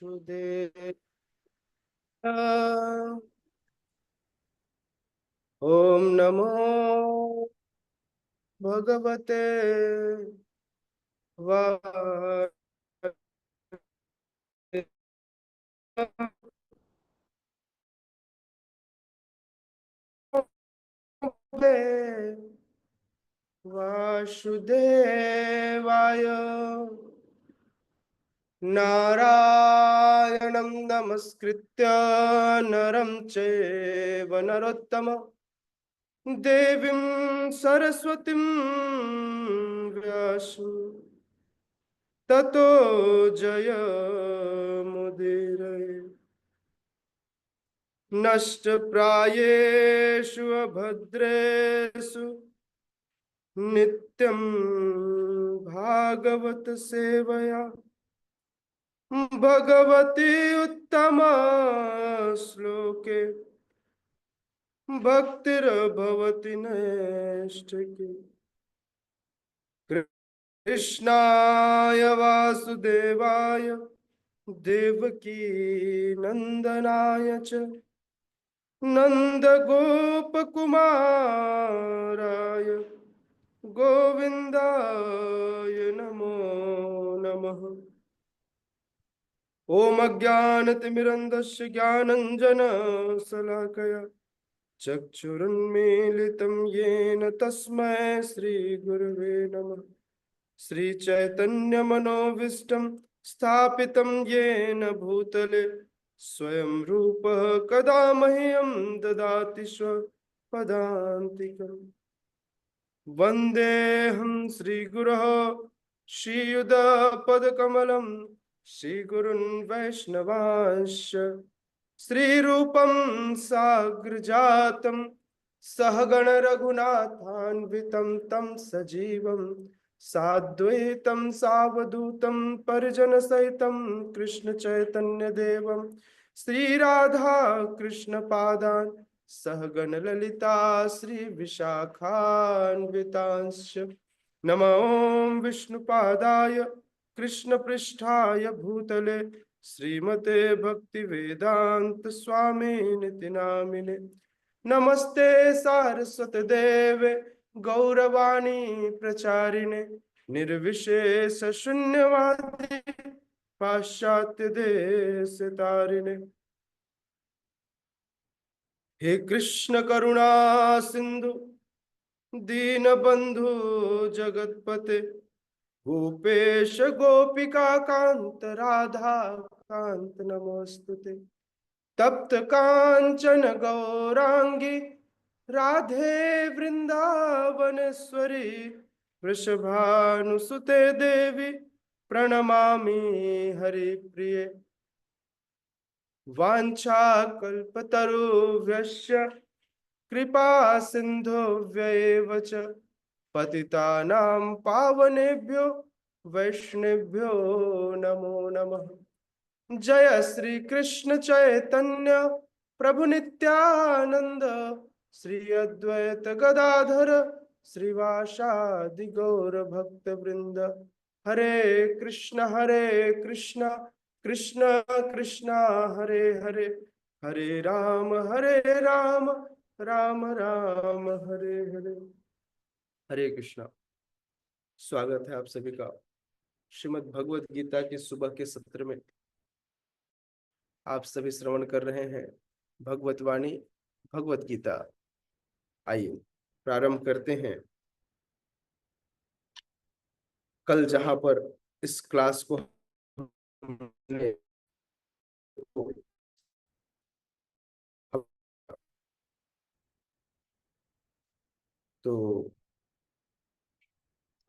वासुदेव। ओम नमो भगवते वासुदेवाय। नारायणं नमस्कृत्य नरं चैव नरोत्तमं देवीं सरस्वतीं व्यासं ततो जयमुदीरये। नष्टप्रायेषु अभद्रेषु नित्यं भागवत सेवया भगवती उत्तमा श्लोके भक्तिर्भवति नैष्ठिकी। कृष्णाय वासुदेवाय देवकी नंदनाय च नंदगोपकुमाराय गोविन्दाय नमो नमः। ओम अज्ञानतिमिरन्धस्य ज्ञानञ्जनशलाकया चक्षुरुन्मीलितं येन तस्मै श्रीगुरवे नमः। श्रीचैतन्यमनोभीष्टं स्थापितं येन भूतले स्वयं रूपः कदा मह्यं ददाति स्वपदान्तिकम्। वन्देऽहं श्रीगुरोः श्रीयुतपदकमलं श्रीगुरून् वैष्णवांश्च श्रीरूपं साग्रजातं सहगण रघुनाथान्वितं तं सजीवं साद्वैतं सावधूतं परिजनसहितं कृष्ण चैतन्य देवं श्रीराधा कृष्ण पादान् सहगण ललिता श्री विशाखान्वितांश्च। नमो विष्णुपादाय कृष्ण पृष्ठाय भूतले श्रीमते भक्ति वेदांत स्वामी निति नामिने। नमस्ते सारस्वत देवे गौरवाणी प्रचारिणे निर्विशेष शून्यवादी पाश्चात्य देश तारिणे। हे कृष्ण करुणा सिंधु दीनबंधु जगतपते गोपेश गोपिका कांत राधा कांत नमोस्तुते। तप्त कांचन गौरांगी राधे वृंदावनेश्वरी वृषभानुसुते देवी प्रणमामि हरिप्रिये। वाञ्छाकल्पतरुभ्यश्च कृपा सिन्धुभ्यैव च पतितानां पावनेभ्यो वैष्णवेभ्यो नमो नमः। जय श्री कृष्ण चैतन्य प्रभु नित्यानंद श्री अद्वैत गदाधर श्रीवासादि गौर भक्त वृंद। हरे कृष्ण कृष्ण कृष्ण हरे हरे हरे राम राम राम हरे हरे। हरे कृष्णा। स्वागत है आप सभी का श्रीमद् भगवत गीता के सुबह के सत्र में। आप सभी श्रवण कर रहे हैं भगवत वाणी भगवत गीता। आइए प्रारंभ करते हैं। कल जहां पर इस क्लास को हमने तो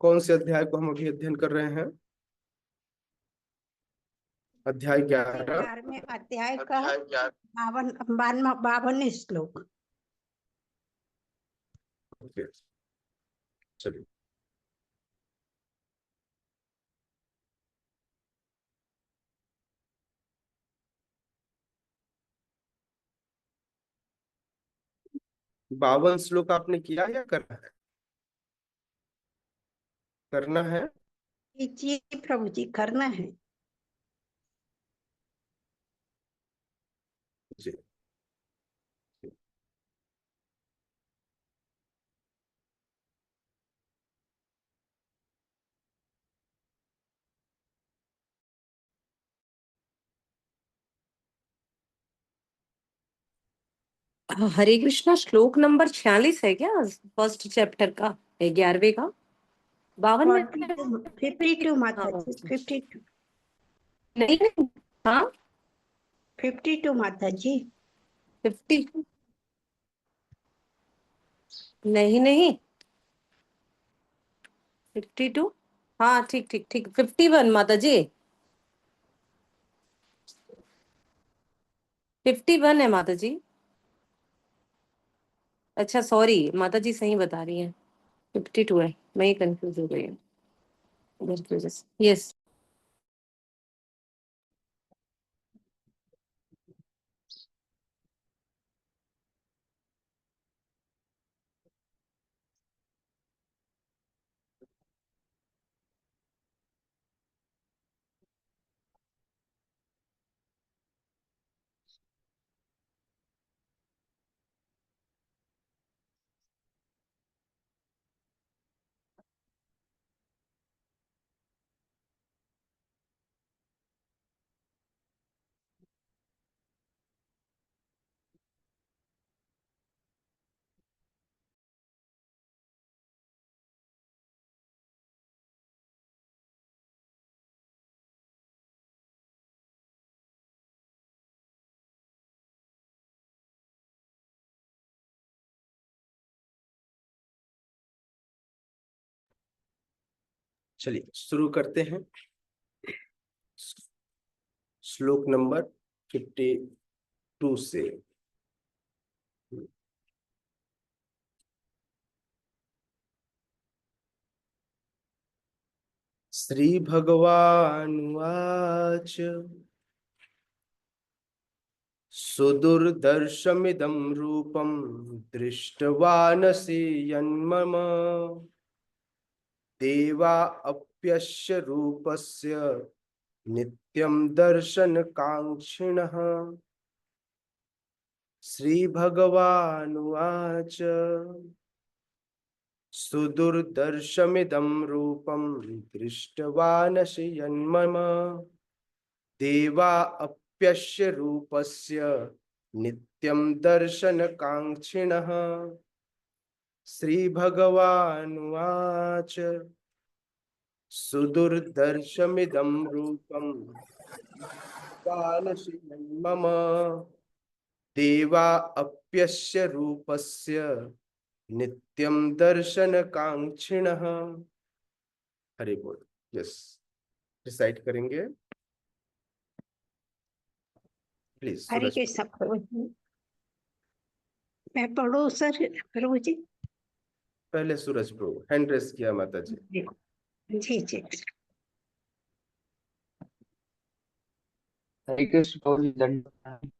कौन से अध्याय को हम अभी अध्ययन कर रहे हैं? अध्याय 11। 11वें अध्याय का 52वां श्लोक। ओके, चलिए। बावन श्लोक आपने किया या करना है? करना है जी प्रभु जी, करना है। हरे कृष्णा, श्लोक नंबर 46 है क्या फर्स्ट चैप्टर का, 11वें का? 52 में? 52 माता हाँ, जी, 52 नहीं नहीं, हाँ 52 माता जी। 50, नहीं नहीं 52, हाँ ठीक ठीक ठीक, 51 माता जी, 51 है माता जी। अच्छा सॉरी माता जी, सही बता रही है, 52 है, मैं ही कंफ्यूज हो गई हूँ इधर की वजह से। यस। चलिए शुरू करते हैं। श्लोक नंबर 52 से। श्री भगवानुवाच सुदुर्दर्शमिदं रूपं दृष्टवानसि यन्मम देवा अप्यस्य रूपस्य नित्यं दर्शनकाङ्क्षिणः। श्रीभगवानुवाच सुदुर्दर्शमिदं रूपं दृष्टवानसि यन्मम देवा अप्यस्य रूपस्य नित्यं दर्शनकाङ्क्षिणः। श्रीभगवानुवाच सुदुर्दर्शमिदं रूपं दृष्टवानसि यन्मम देवा अप्यस्य रूपस्य नित्यं दर्शनकाङ्क्षिणः। हरि बोल। यस, रिसाइट करेंगे प्लीज हरे सूरज। कृष्ण प्रभु जी। मैं पढ़ू सर प्रभु जी? पहले सूरज प्रभु हैंड रेस किया माता जी। जी जी। हरे कृष्ण प्रभु जी, दंड प्रणाम।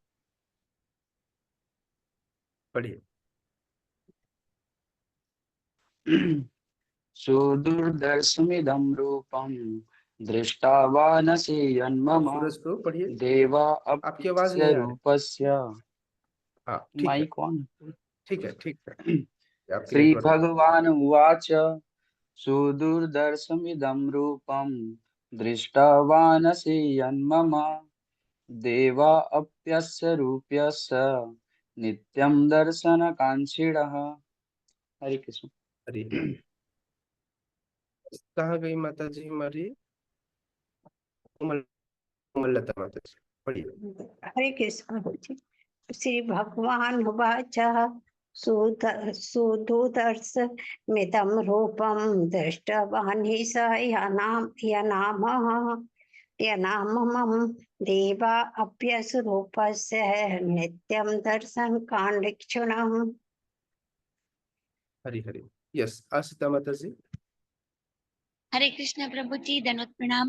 पढ़िए। सुदुर्दर्शमिदं रूपं दृष्टवानसि यन्मम सूरज प्रभु पढ़िए। देवा आपकी आवाज अप्यस्य नहीं आ रही। रूपस्य। हाँ ठीक है, माइक ऑन। ठीक है, ठीक है। ये आपकी श्री नेटवर्क। भगवान उवाच सुदुर्दर्शमिदं रूपं दृष्टवानसि यन्मम देवा अप्यस्य रूपस्य नित्यं दर्शनकाङ्क्षिणः। हरे कृष्ण। हरी हरी। कहाँ गई माता जी हमारी? कोमल, कोमलता माता जी पढ़िए। हरे कृष्ण प्रभु जी। श्री भगवान उवाच सुदुदर्श मिदं रूपं दृष्टवान् हि स यनाममं देवा अप्यस रूपस्य नित्यं दर्शनकाङ्क्षिणः। हरी हरी। यस, आशिता माता जी। हरे कृष्ण प्रभु जी, दंडवत प्रणाम।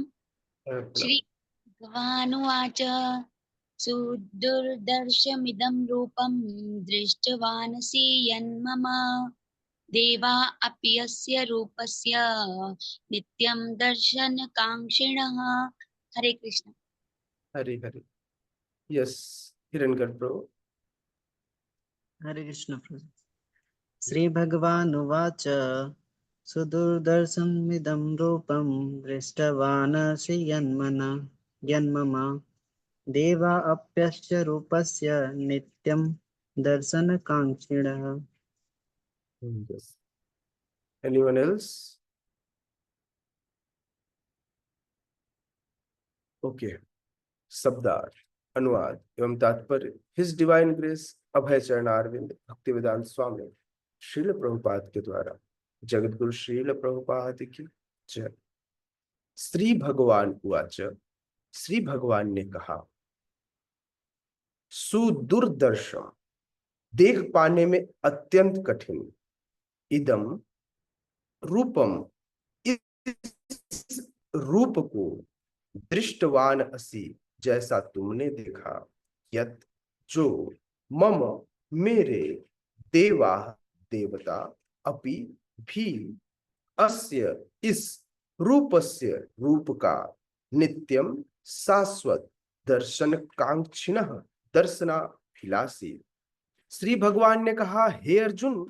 श्री प्रणाम। भगवानुवाच सुदुर्दर्शमिदं रूपं दृष्टवानसि यन्मम देवा अपि यस्य रूपस्य नित्यं दर्शनकाङ्क्षिणः। हरे कृष्ण। हरी हरी। यस, हिरण्यगढ़ प्रभु। हरे कृष्ण प्रभु। श्री भगवान उवाच सुदुर्दर्शमिदं रूपं दृष्टवानसि यन्मम देवा अप्यस्य रूपस्य नित्यं दर्शनकाङ्क्षिणः। Yes. Anyone else? Okay. शब्दार्थ, अनुवाद एवं तात्पर्य। हिज डिवाइन ग्रेस अभय चरणारविंद भक्तिवेदांत स्वामी श्रील प्रभुपाद के द्वारा जगतगुरु श्रील प्रभुपाद की जय। श्री भगवान उवाच, श्री भगवान ने कहा, सुदुर्दर्शम, देख पाने में अत्यंत कठिन, इदम रूपम, इस रूप को, दृष्टवान असि, जैसा तुमने देखा, यत, जो, मम, मेरे, देवा, देवता, अपि, भी, अस्य, इस रूपस्य, रूप का, नित्यम, शाश्वत, दर्शन कांक्षिणः, दर्शनाभिलाषी। श्री भगवान ने कहा, हे अर्जुन,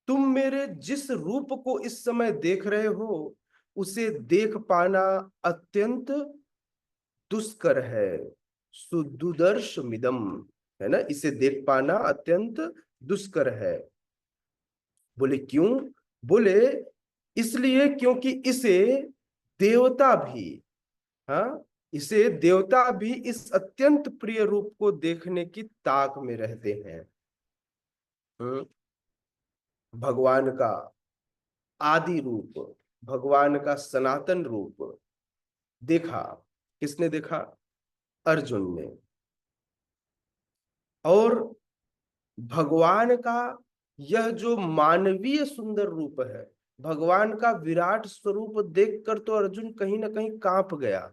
तुम मेरे जिस रूप को इस समय देख रहे हो, उसे देख पाना अत्यंत दुष्कर है। सुदुदर्शमिदम, है ना, इसे देख पाना अत्यंत दुष्कर है। बोले क्यों? बोले इसलिए क्योंकि इसे देवता भी, हाँ, इसे देवता भी इस अत्यंत प्रिय रूप को देखने की ताक में रहते हैं। भगवान का आदि रूप, भगवान का सनातन रूप देखा। किसने देखा? अर्जुन ने। और भगवान का यह जो मानवीय सुंदर रूप है, भगवान का विराट स्वरूप देखकर तो अर्जुन कहीं ना कहीं कांप गया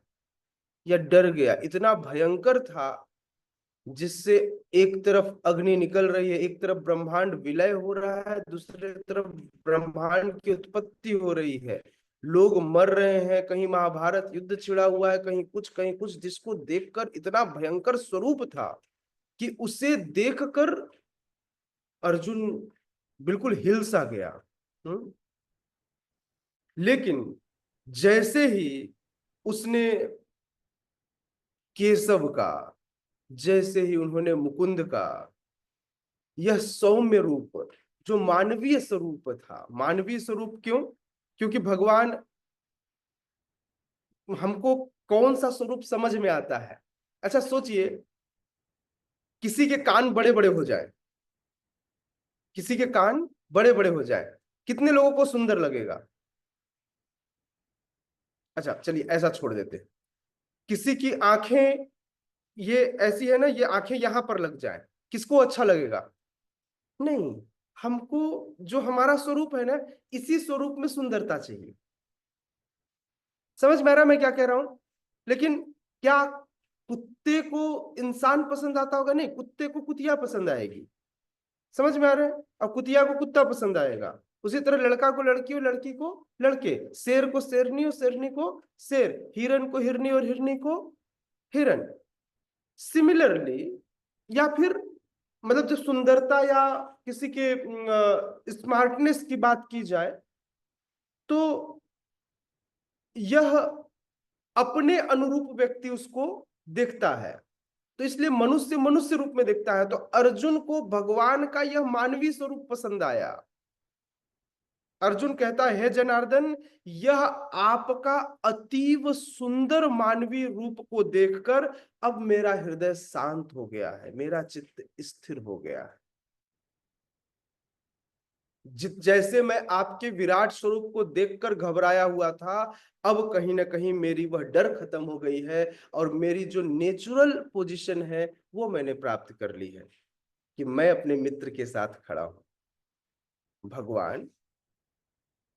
या डर गया। इतना भयंकर था, जिससे एक तरफ अग्नि निकल रही है, एक तरफ ब्रह्मांड विलय हो रहा है, दूसरे तरफ ब्रह्मांड की उत्पत्ति हो रही है, लोग मर रहे हैं, कहीं महाभारत युद्ध छिड़ा हुआ है, कहीं कुछ, जिसको देखकर इतना भयंकर स्वरूप था कि उसे देखकर अर्जुन बिल्कुल हिल सा गया। लेकिन जैसे ही उसने केशव का, जैसे ही उन्होंने मुकुंद का यह सौम्य रूप, जो मानवीय स्वरूप था, मानवीय स्वरूप क्यों? क्योंकि भगवान, हमको कौन सा स्वरूप समझ में आता है? अच्छा सोचिए, किसी के कान बड़े बड़े हो जाए, किसी के कान बड़े बड़े हो जाए, कितने लोगों को सुंदर लगेगा? अच्छा चलिए ऐसा छोड़ देते हैं। किसी की आंखें ये ऐसी है ना, ये आंखें यहां पर लग जाए, किसको अच्छा लगेगा? नहीं, हमको जो हमारा स्वरूप है ना, इसी स्वरूप में सुंदरता चाहिए। समझ में आ रहा मैं क्या कह रहा हूं? लेकिन क्या कुत्ते को इंसान पसंद आता होगा? नहीं, कुत्ते को कुतिया पसंद आएगी। समझ में आ रहा है? और कुतिया को कुत्ता पसंद आएगा। उसी तरह लड़का को लड़की और लड़की को लड़के, शेर को शेरनी और शेरनी को शेर, हिरन को हिरनी और हिरनी को हिरन। सिमिलरली, या फिर मतलब जो सुंदरता या किसी के स्मार्टनेस की बात की जाए, तो यह अपने अनुरूप व्यक्ति उसको देखता है, तो इसलिए मनुष्य मनुष्य रूप में देखता है। तो अर्जुन को भगवान का यह मानवीय स्वरूप पसंद आया। अर्जुन कहता है, हे जनार्दन, यह आपका अतीव सुंदर मानवीय रूप को देखकर अब मेरा हृदय शांत हो गया है, मेरा चित्त स्थिर हो गया है। जैसे मैं आपके विराट स्वरूप को देखकर घबराया हुआ था, अब कहीं ना कहीं मेरी वह डर खत्म हो गई है, और मेरी जो नेचुरल पोजीशन है वो मैंने प्राप्त कर ली है कि मैं अपने मित्र के साथ खड़ा हूं।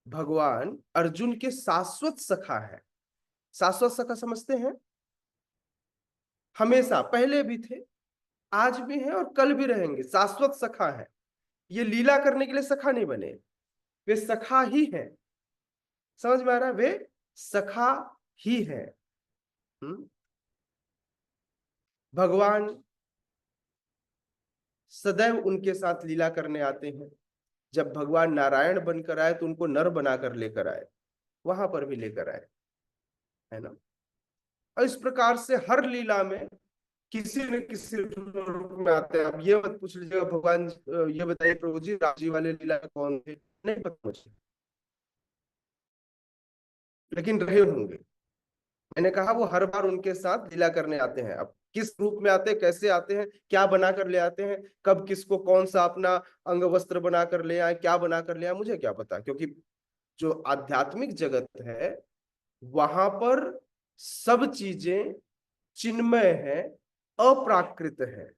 भगवान अर्जुन के शाश्वत सखा है। शाश्वत सखा समझते हैं? हमेशा, पहले भी थे, आज भी हैं और कल भी रहेंगे। शाश्वत सखा है। ये लीला करने के लिए सखा नहीं बने, वे सखा ही हैं। समझ में आ रहा है? वे सखा ही है। भगवान सदैव उनके साथ लीला करने आते हैं। जब भगवान नारायण बनकर आए तो उनको नर बनाकर लेकर आए, वहां पर भी लेकर आए, है ना। और इस प्रकार से हर लीला में किसी न किसी रूप में आते हैं। अब ये मत पूछ लीजिएगा भगवान ये बताइए प्रभु जी राम जी वाले लीला कौन थे, नहीं पता मुझे, लेकिन रहे होंगे। मैंने कहा वो हर बार उनके साथ लीला करने आते हैं। अब किस रूप में आते हैं, कैसे आते हैं, क्या बना कर ले आते हैं, कब किसको कौन सा अपना अंग वस्त्र बना कर ले आए, क्या बना कर ले आए, मुझे क्या पता। क्योंकि जो आध्यात्मिक जगत है वहां पर सब चीजें चिन्मय है, अप्राकृत है।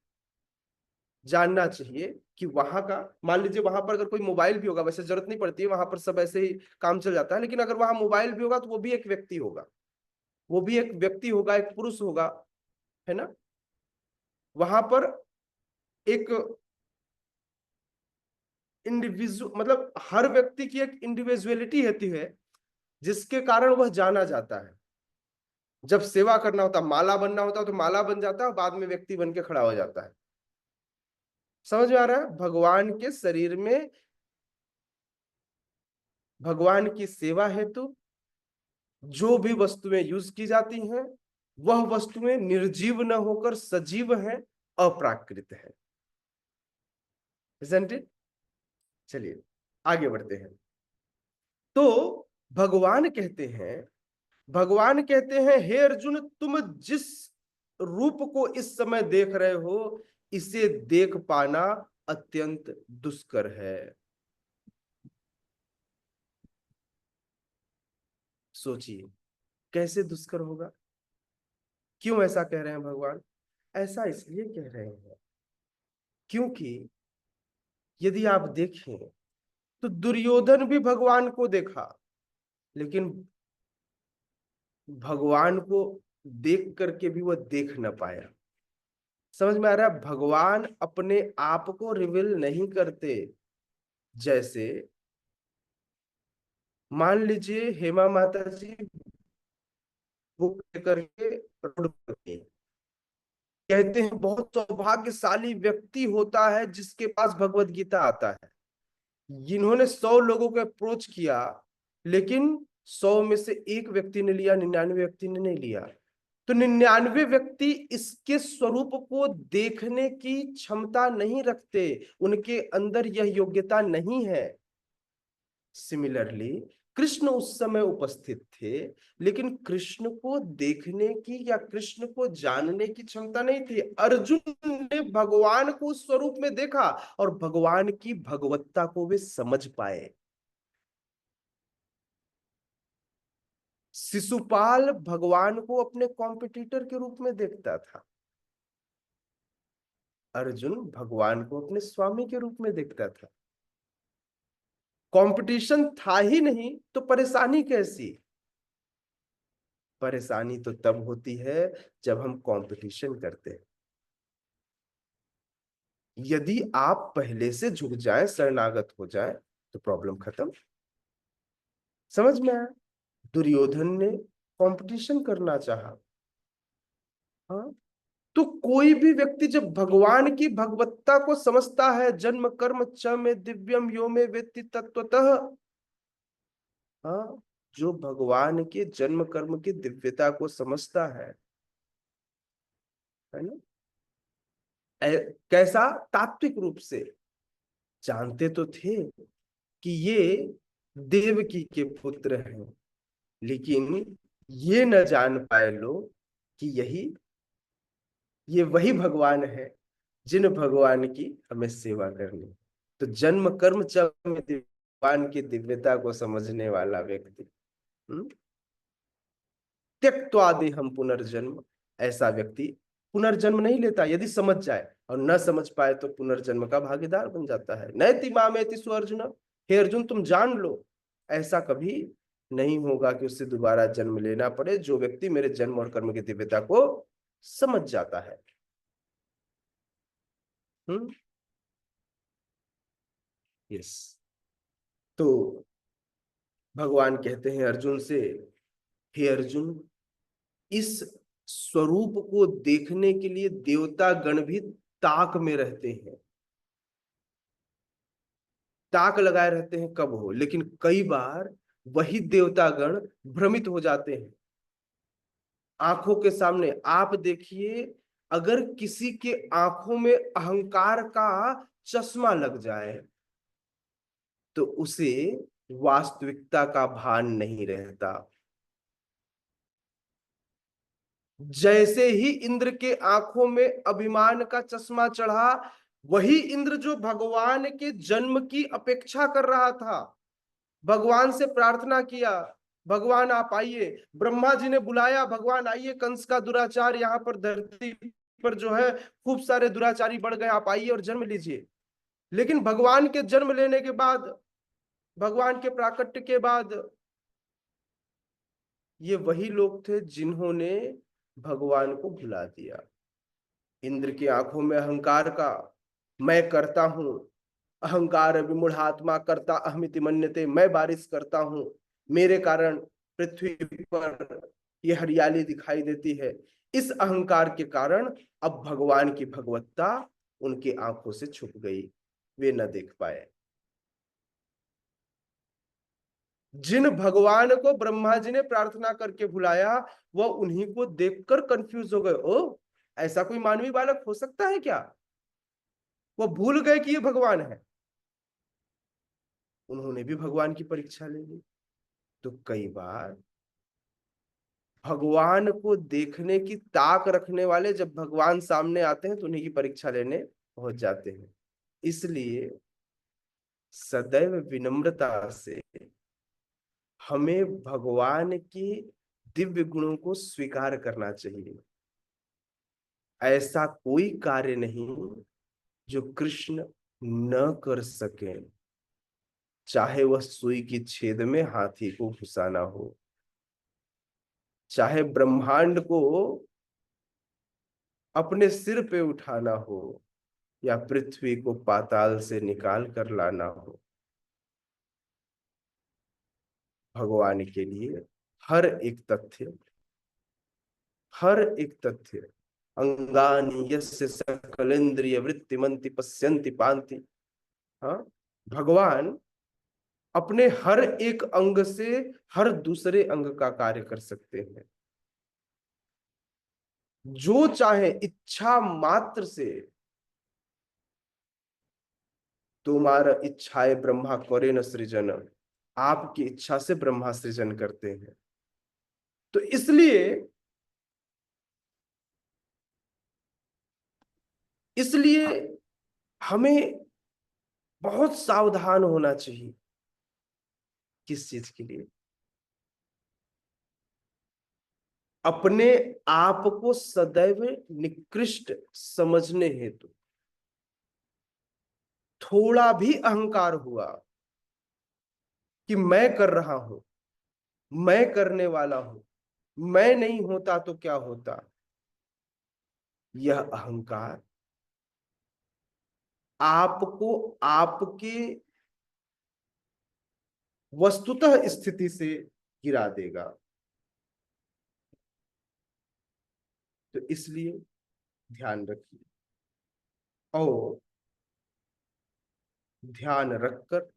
जानना चाहिए कि वहां का, मान लीजिए वहां पर अगर कोई मोबाइल भी होगा, वैसे जरूरत नहीं पड़ती है, वहां पर सब ऐसे ही काम चल जाता है, लेकिन अगर वहां मोबाइल भी होगा तो वो भी एक व्यक्ति होगा, वो भी एक व्यक्ति होगा, एक पुरुष होगा, है ना। वहां पर एक इंडिविजुअल, मतलब हर व्यक्ति की एक इंडिविजुअलिटी होती है जिसके कारण वह जाना जाता है। जब सेवा करना होता, माला बनना होता है तो माला बन जाता है और बाद में व्यक्ति बन के खड़ा हो जाता है। समझ में आ रहा है। भगवान के शरीर में भगवान की सेवा हेतु जो भी वस्तुएं यूज की जाती हैं वह वस्तुएं निर्जीव न होकर सजीव हैं, अप्राकृत है। Isn't it? चलिए आगे बढ़ते हैं। तो भगवान कहते हैं हे अर्जुन, तुम जिस रूप को इस समय देख रहे हो इसे देख पाना अत्यंत दुष्कर है। सोचिए कैसे दुष्कर होगा। क्यों ऐसा कह रहे हैं भगवान? ऐसा इसलिए कह रहे हैं क्योंकि यदि आप देखें तो दुर्योधन भी भगवान को देखा, लेकिन भगवान को देख करके भी वह देख न पाया। समझ में आ रहा है। भगवान अपने आप को रिवील नहीं करते। जैसे मान लीजिए हेमा माता जी बुक लेकर के रोड पर गई। कहते हैं बहुत सौभाग्यशाली व्यक्ति होता है जिसके पास भगवत गीता आता है। जिन्होंने 100 लोगों को अप्रोच किया, लेकिन 100 में से एक व्यक्ति ने लिया, 99 व्यक्ति ने नहीं लिया। तो 99 व्यक्ति इसके स्वरूप को देखने की क्षमता नहीं रखते, उनके अंदर यह योग्यता नहीं है। सिमिलरली कृष्ण उस समय उपस्थित थे, लेकिन कृष्ण को देखने की या कृष्ण को जानने की क्षमता नहीं थी। अर्जुन ने भगवान को उस स्वरूप में देखा और भगवान की भगवत्ता को वे समझ पाए। शिशुपाल भगवान को अपने कॉम्पिटिटर के रूप में देखता था, अर्जुन भगवान को अपने स्वामी के रूप में देखता था। कंपटीशन था ही नहीं तो परेशानी कैसी? परेशानी तो तब होती है जब हम कंपटीशन करते हैं। यदि आप पहले से झुक जाएं, शरणागत हो जाएं, तो प्रॉब्लम खत्म। समझ में आया। दुर्योधन ने कंपटीशन करना चाहा। हाँ, तो कोई भी व्यक्ति जब भगवान की भगवत्ता को समझता है, जन्म कर्म च में दिव्यम यो में वेत्ति तत्वतः, हाँ, जो भगवान के जन्म कर्म की दिव्यता को समझता है ना, कैसा? तात्विक रूप से जानते तो थे कि ये देवकी के पुत्र हैं, लेकिन ये न जान पाए लोग कि ये वही भगवान है जिन भगवान की हमें सेवा करनी। तो जन्म कर्म च में भगवान की दिव्यता को समझने वाला व्यक्ति त्यक्त्वा देहम पुनर्जन्म, ऐसा व्यक्ति पुनर्जन्म नहीं लेता यदि समझ जाए, और न समझ पाए तो पुनर्जन्म का भागीदार बन जाता है। नैति मामेति सु अर्जुन, हे अर्जुन तुम जान लो, ऐसा कभी नहीं होगा कि उससे दोबारा जन्म लेना पड़े जो व्यक्ति मेरे जन्म और कर्म की दिव्यता को समझ जाता है। यस। तो भगवान कहते हैं अर्जुन से, हे अर्जुन, इस स्वरूप को देखने के लिए देवता गण भी ताक में रहते हैं, ताक लगाए रहते हैं कब हो, लेकिन कई बार वही देवता गण भ्रमित हो जाते हैं। आंखों के सामने आप देखिए, अगर किसी के आंखों में अहंकार का चश्मा लग जाए तो उसे वास्तविकता का भान नहीं रहता। जैसे ही इंद्र के आंखों में अभिमान का चश्मा चढ़ा, वही इंद्र जो भगवान के जन्म की अपेक्षा कर रहा था, भगवान से प्रार्थना किया, भगवान आप आइए। ब्रह्मा जी ने बुलाया, भगवान आइए, कंस का दुराचार यहाँ पर धरती पर जो है खूब सारे दुराचारी बढ़ गए, आप आइए और जन्म लीजिए। लेकिन भगवान के जन्म लेने के बाद, भगवान के प्राकट्य के बाद, ये वही लोग थे जिन्होंने भगवान को भुला दिया। इंद्र की आंखों में अहंकार का, मैं करता हूं, अहंकार विमूढ़ात्मा करता अहमिति मन्यते, मैं बारिश करता हूं, मेरे कारण पृथ्वी पर यह हरियाली दिखाई देती है। इस अहंकार के कारण अब भगवान की भगवत्ता उनकी आंखों से छुप गई, वे न देख पाए। जिन भगवान को ब्रह्मा जी ने प्रार्थना करके बुलाया, वह उन्हीं को देखकर कंफ्यूज हो गए। ओ, ऐसा कोई मानवी बालक हो सकता है क्या? वह भूल गए कि ये भगवान है। उन्होंने भी भगवान की परीक्षा ले ली। तो कई बार भगवान को देखने की ताक रखने वाले जब भगवान सामने आते हैं तो उन्हीं की परीक्षा लेने पहुंच जाते हैं। इसलिए सदैव विनम्रता से हमें भगवान की दिव्य गुणों को स्वीकार करना चाहिए। ऐसा कोई कार्य नहीं जो कृष्ण न कर सके, चाहे वह सुई की छेद में हाथी को घुसाना हो, चाहे ब्रह्मांड को अपने सिर पे उठाना हो, या पृथ्वी को पाताल से निकाल कर लाना हो। भगवान के लिए हर एक तथ्य, हर एक तथ्य, अंगानि यस्य सकलेन्द्रिय वृत्तिमन्ति पश्यन्ति पान्ति। हाँ, भगवान अपने हर एक अंग से हर दूसरे अंग का कार्य कर सकते हैं। जो चाहे इच्छा मात्र से, तुम्हारा इच्छाए ब्रह्मा करे न सृजन, आपकी इच्छा से ब्रह्मा सृजन करते हैं। तो इसलिए हमें बहुत सावधान होना चाहिए। किस चीज के लिए? अपने आप को सदैव निकृष्ट समझने हेतु। थोड़ा भी अहंकार हुआ कि मैं कर रहा हूं, मैं करने वाला हूं, मैं नहीं होता तो क्या होता, यह अहंकार आपको आपके वस्तुतः स्थिति से गिरा देगा। तो इसलिए ध्यान रखिए और ध्यान रखकर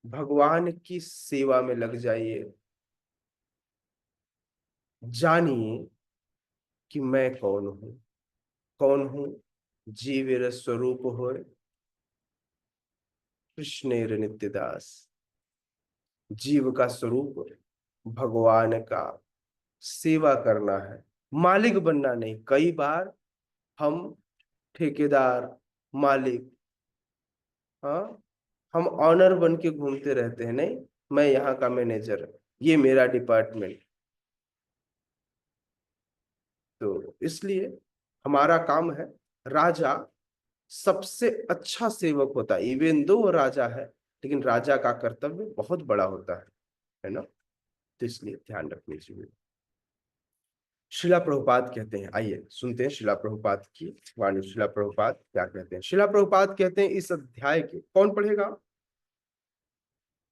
भगवान की सेवा में लग जाइए। जानिए कि मैं कौन हूं। कौन हूं? जीवेर स्वरूप होय कृष्णेर नित्यदास। जीव का स्वरूप भगवान का सेवा करना है, मालिक बनना नहीं। कई बार हम ठेकेदार, मालिक, हाँ, हम ऑनर बन के घूमते रहते हैं। नहीं, मैं यहाँ का मैनेजर, ये मेरा डिपार्टमेंट। तो इसलिए हमारा काम है, राजा सबसे अच्छा सेवक होता है। इवन दो वो राजा है, लेकिन राजा का कर्तव्य बहुत बड़ा होता है ना। तो इसलिए ध्यान रखनी चाहिए। शिला प्रभुपाद कहते हैं, आइए सुनते हैं शिला प्रभुपाद की वाणी। शिला प्रभुपाद क्या कहते हैं? शिला प्रभुपाद कहते हैं इस अध्याय के, कौन पढ़ेगा?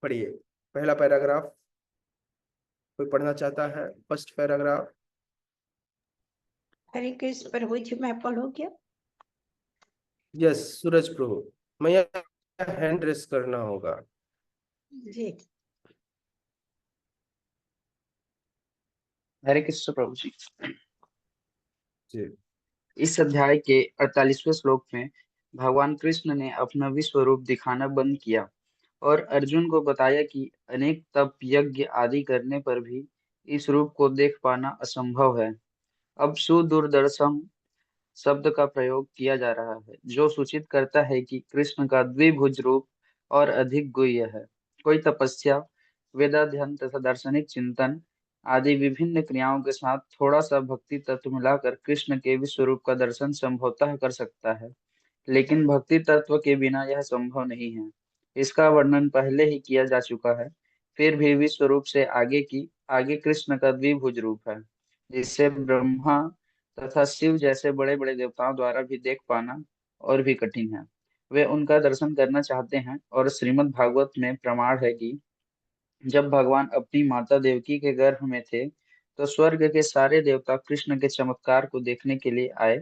पढ़िए पहला पैराग्राफ। कोई पढ़ना चाहता है? First paragraph. हरे कृष्ण प्रभु जी, मैं पढ़ू क्या? यस सूरज प्रभु, मैं यहाँ हैंड रेस करना होगा। जी। हरे कृष्ण प्रभु जी। जी। इस अध्याय के 48वें श्लोक में भगवान कृष्ण ने अपना विश्व रूप दिखाना बंद किया और अर्जुन को बताया कि अनेक तप यज्ञ आदि करने पर भी इस रूप को देख पाना असंभव है। अब सुदूरदर्शन शब्द का प्रयोग किया जा रहा है, जो सूचित करता है कि कृष्ण का द्विभुज रूप और अधिक गुह्य है। कोई तपस्या, वेदाध्ययन तथा दार्शनिक चिंतन आदि विभिन्न क्रियाओं के साथ थोड़ा सा भक्ति तत्व मिलाकर कृष्ण के विश्व रूप का दर्शन संभवतः कर सकता है, लेकिन भक्ति तत्व के बिना यह संभव नहीं है। इसका वर्णन पहले ही किया जा चुका है। फिर भी विश्व रूप से आगे कृष्ण का द्विभुज रूप है, जिसे ब्रह्मा तथा शिव जैसे बड़े बड़े देवताओं द्वारा भी देख पाना और भी कठिन है। वे उनका दर्शन करना चाहते हैं और श्रीमद् भागवत में प्रमाण है कि जब भगवान अपनी माता देवकी के गर्भ में थे, तो स्वर्ग के सारे देवता कृष्ण के चमत्कार को देखने के लिए आए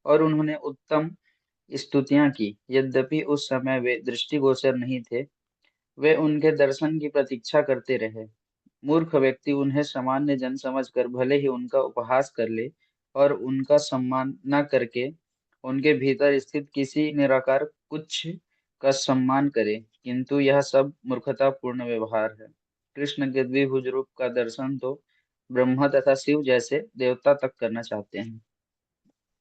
और उन्होंने उत्तम स्तुतियां की। यद्यपि उस समय वे दृष्टिगोचर नहीं थे, वे उनके दर्शन की प्रतीक्षा करते रहे। मूर्ख व्यक्ति उन्हें सामान्य जन समझकर भले ही उनका उपहास कर ले और उनका सम्मान न करके उनके भीतर स्थित किसी निराकार कुछ का सम्मान करे, किंतु यह सब मूर्खतापूर्ण व्यवहार है। कृष्ण के द्विभुज रूप का दर्शन तो ब्रह्मा तथा शिव जैसे देवता तक करना चाहते हैं।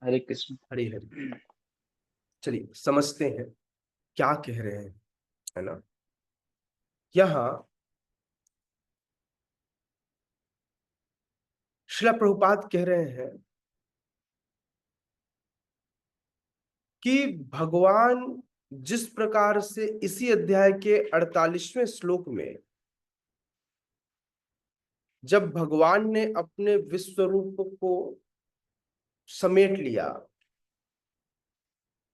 हरे कृष्ण। हरी हरी। चलिए समझते हैं क्या कह रहे हैं, है ना। यहाँ श्रील प्रभुपाद कह रहे हैं कि भगवान जिस प्रकार से इसी अध्याय के 48वें श्लोक में जब भगवान ने अपने विश्व रूप को समेट लिया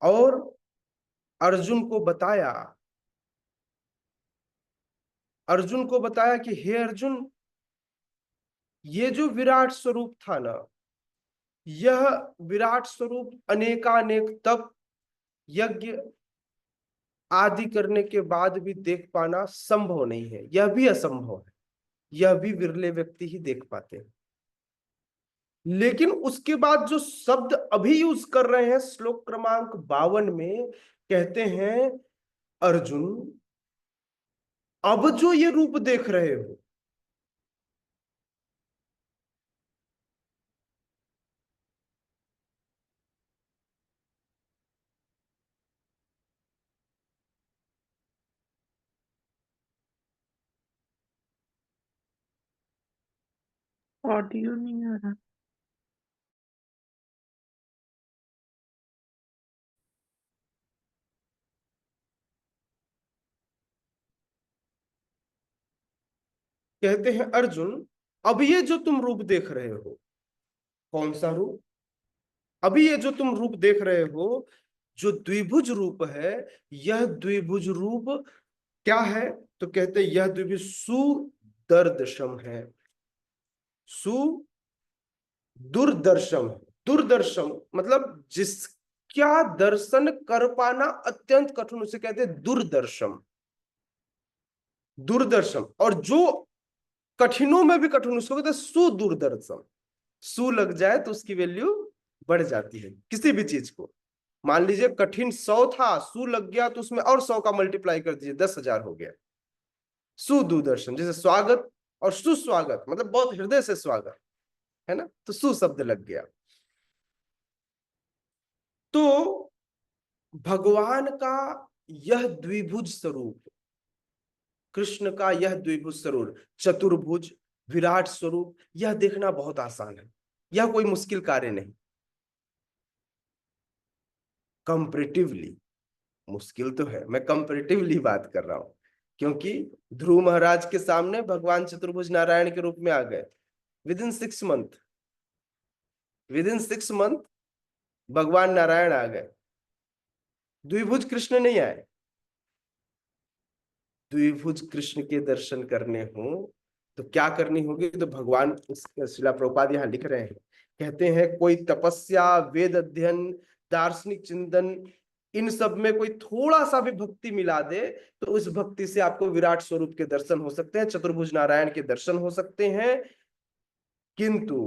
और अर्जुन को बताया, कि हे अर्जुन, ये जो विराट स्वरूप था ना, यह विराट स्वरूप अनेकानेक तप यज्ञ आदि करने के बाद भी देख पाना संभव नहीं है। यह भी असंभव है, यह भी विरले व्यक्ति ही देख पाते हैं। लेकिन उसके बाद जो शब्द अभी यूज कर रहे हैं श्लोक क्रमांक 52 में, कहते हैं अर्जुन, अब जो ये रूप देख रहे हो, ऑडियो नहीं आ रहा। कहते हैं अर्जुन, अब ये जो तुम रूप देख रहे हो, कौन सा रूप? अभी ये जो तुम रूप देख रहे हो, जो द्विभुज रूप है, यह द्विभुज रूप क्या है? तो कहते हैं यह द्विभुज सुदर्दशम है। सुदुर्दर्शम। दुर्दर्शम मतलब जिसका दर्शन कर पाना अत्यंत कठिन, उसे कहते हैं दुर्दर्शम। दुर्दर्शम। और जो कठिनों में भी कठिन, उसको कहते हैं सुदुर्दर्शम। सु लग जाए तो उसकी वैल्यू बढ़ जाती है किसी भी चीज को। मान लीजिए कठिन 100 था, सु लग गया तो उसमें और 100 का मल्टीप्लाई कर दीजिए, 10,000 हो गया। सुदूरदर्शन। जैसे स्वागत और सुस्वागत, मतलब बहुत हृदय से स्वागत, है ना, तो सु शब्द लग गया। तो भगवान का यह द्विभुज स्वरूप, कृष्ण का यह द्विभुज स्वरूप, चतुर्भुज विराट स्वरूप, यह देखना बहुत आसान है, यह कोई मुश्किल कार्य नहीं। कंपैरेटिवली मुश्किल तो है, मैं कंपैरेटिवली बात कर रहा हूं, क्योंकि ध्रुव महाराज के सामने भगवान चतुर्भुज नारायण के रूप में आ गए with in 6 month. With in 6 month भगवान नारायण आ गए, द्विभुज कृष्ण नहीं आए। द्विभुज कृष्ण के दर्शन करने हो तो क्या करनी होगी? तो भगवान श्रील प्रभुपाद यहाँ लिख रहे हैं, कहते हैं कोई तपस्या, वेद अध्ययन, दार्शनिक चिंतन, इन सब में कोई थोड़ा सा भी भक्ति मिला दे तो उस भक्ति से आपको विराट स्वरूप के दर्शन हो सकते हैं, चतुर्भुज नारायण के दर्शन हो सकते हैं। किंतु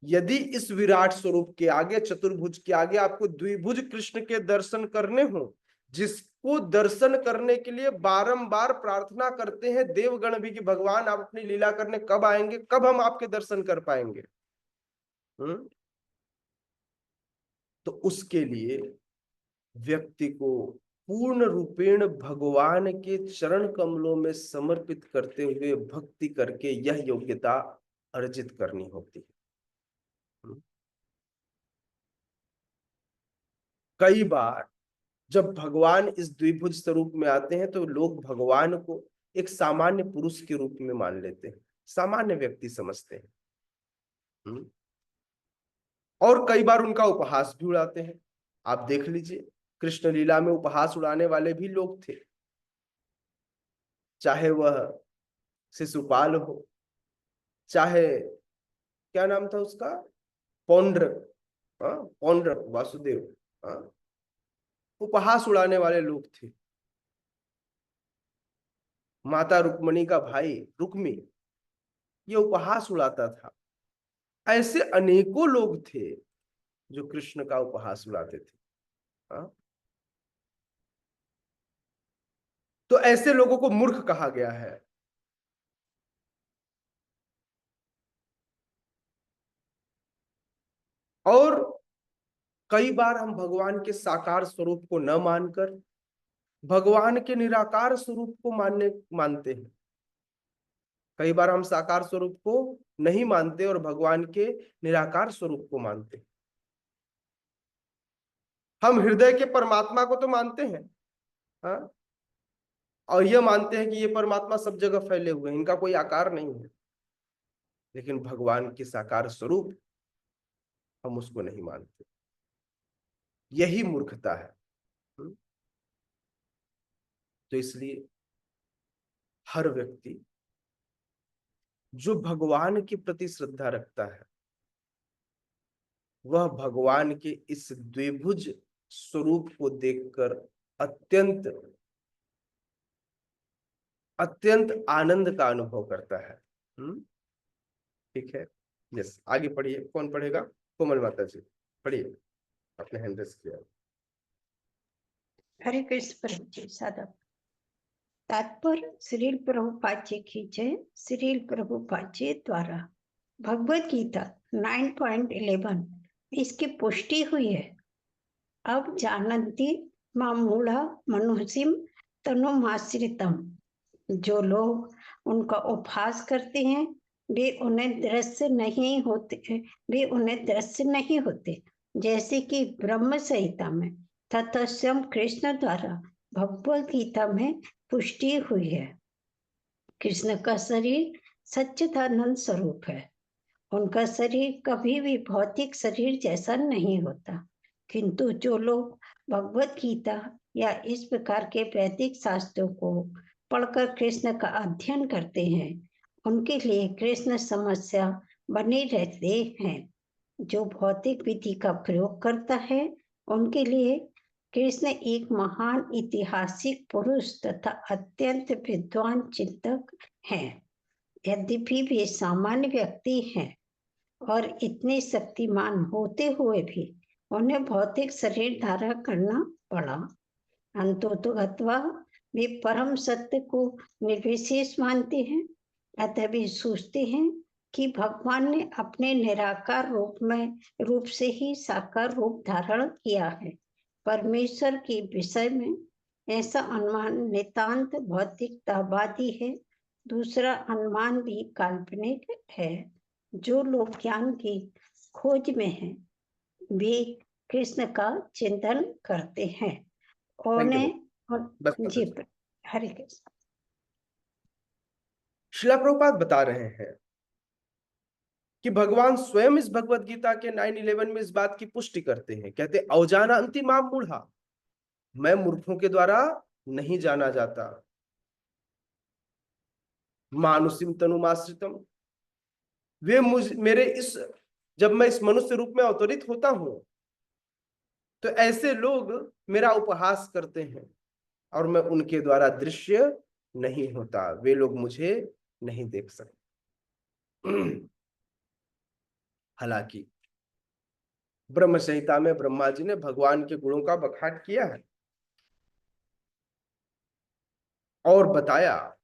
यदि इस विराट स्वरूप के आगे, चतुर्भुज के आगे आपको द्विभुज कृष्ण के दर्शन करने हो, जिसको दर्शन करने के लिए बारंबार प्रार्थना करते हैं देवगण भी कि भगवान आप अपनी लीला करने कब आएंगे, कब हम आपके दर्शन कर पाएंगे। तो उसके लिए व्यक्ति को पूर्ण रूपेण भगवान के चरण कमलों में समर्पित करते हुए भक्ति करके यह योग्यता अर्जित करनी होती है। कई बार जब भगवान इस द्विभुज स्वरूप में आते हैं तो लोग भगवान को एक सामान्य पुरुष के रूप में मान लेते हैं, सामान्य व्यक्ति समझते हैं, और कई बार उनका उपहास भी उड़ाते हैं। आप देख लीजिए, कृष्ण लीला में उपहास उड़ाने वाले भी लोग थे, चाहे वह शिशुपाल हो, चाहे क्या नाम था उसका, पौंड्रक, पौंड्रक वासुदेव, उपहास उड़ाने वाले लोग थे। माता रुक्मणी का भाई रुक्मी, ये उपहास उड़ाता था। ऐसे अनेकों लोग थे जो कृष्ण का उपहास उड़ाते थे। तो ऐसे लोगों को मूर्ख कहा गया है। और कई बार हम भगवान के साकार स्वरूप को न मानकर भगवान के निराकार स्वरूप को मानते हैं। कई बार हम साकार स्वरूप को नहीं मानते और भगवान के निराकार स्वरूप को मानते हैं। हम हृदय के परमात्मा को तो मानते हैं, हाँ, और यह मानते हैं कि ये परमात्मा सब जगह फैले हुए हैं, इनका कोई आकार नहीं है, लेकिन भगवान के साकार स्वरूप हम उसको नहीं मानते। यही मूर्खता है। तो इसलिए हर व्यक्ति जो भगवान के प्रति श्रद्धा रखता है वह भगवान के इस द्विभुज स्वरूप को देखकर अत्यंत अत्यंत आनंद का अनुभव करता है। ठीक है, यस, आगे पढ़िए। कौन पढ़ेगा? कोमल माता जी पढ़िए, अपने हैंड रेस किया। हरे कृष्ण प्रभु जी। साधक तात्पर्य श्रील प्रभुपाद जी की जय। श्रील प्रभुपाद जी द्वारा भगवत गीता 9.11 इसकी पुष्टि हुई है। अब जानन्ति मामूढ़ा मनुष्यम तनुमाश्रितम, जो लोग उनका उपहास करते हैं वे उन्हें दृश्य नहीं होते, जैसे कि ब्रह्म संहिता में तथा स्वयं कृष्ण द्वारा भगवत गीता में पुष्टि हुई है। कृष्ण का शरीर सच्चिदानंद स्वरूप है। उनका शरीर कभी भी भौतिक शरीर जैसा नहीं होता, किंतु जो लोग भगवत गीता या इस प्रकार के वैदिक शास्त्रों को पढ़कर कृष्ण का अध्ययन करते हैं उनके लिए कृष्ण समस्या बने रहते हैं। जो भौतिक विधि का प्रयोग करता है उनके लिए कृष्ण एक महान ऐतिहासिक पुरुष तथा अत्यंत विद्वान चिंतक हैं। यद्यपि वे सामान्य व्यक्ति हैं और इतने शक्तिमान होते हुए भी उन्हें भौतिक शरीर धारण करना पड़ा, अंततोगत्वा वे परम सत्य को निर्विशेष मानते हैं। अतः वे सोचते हैं कि भगवान ने अपने निराकार रूप से ही साकार रूप धारण किया है। परमेश्वर के विषय में ऐसा अनुमान नितांत भौतिकतावादी है। दूसरा अनुमान भी काल्पनिक है। जो लोग ज्ञान की खोज में हैं वे कृष्ण का चिंतन करते हैं। जी हरे कृष्ण। श्रील प्रभुपाद बता रहे हैं कि भगवान स्वयं इस भगवत गीता के 9:11 में इस बात की पुष्टि करते हैं। कहते अवजानन्ति माम मूढ़ा, मैं मूर्खों के द्वारा नहीं जाना जाता। मानुषिम तनुमाश्रितम, वे जब मैं इस मनुष्य रूप में अवतरित होता हूं तो ऐसे लोग मेरा उपहास करते हैं और मैं उनके द्वारा दृश्य नहीं होता, वे लोग मुझे नहीं देख सकते। हालांकि ब्रह्म संहिता में ब्रह्मा जी ने भगवान के गुणों का बखान किया है और बताया,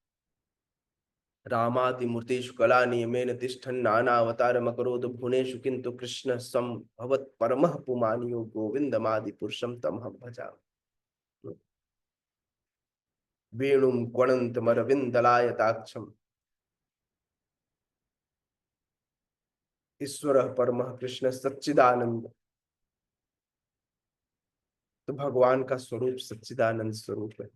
रामादि मूर्तेषु कला नियमेन तिष्ठन् नानावतारमकरोत् भुवनेषु किन्तु कृष्ण संभवत् परमः पुमानियो गोविन्दमादि पुरुषं तमहं भजामि। वेणुं क्वणन्तमरविन्दलायताक्षम् ईश्वरः परमः कृष्ण सच्चिदानंद। तो भगवान का स्वरूप सच्चिदानंद स्वरूप है।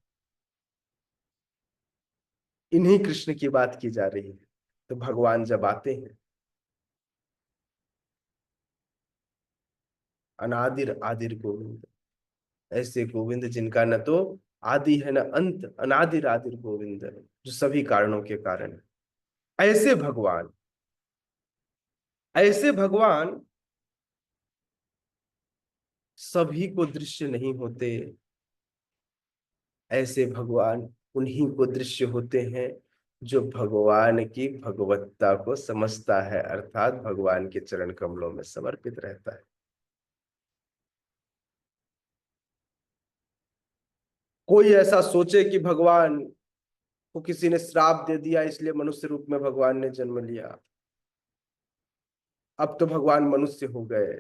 इन्हीं कृष्ण की बात की जा रही है। तो भगवान जब आते हैं, अनादिर आदिर गोविंद, ऐसे गोविंद जिनका न तो आदि है न अंत, अनादिर आदिर गोविंद, जो सभी कारणों के कारण है। ऐसे भगवान सभी को दृश्य नहीं होते। ऐसे भगवान उन्हीं को दृश्य होते हैं जो भगवान की भगवत्ता को समझता है, अर्थात भगवान के चरण कमलों में समर्पित रहता है। कोई ऐसा सोचे कि भगवान को किसी ने श्राप दे दिया इसलिए मनुष्य रूप में भगवान ने जन्म लिया, अब तो भगवान मनुष्य हो गए।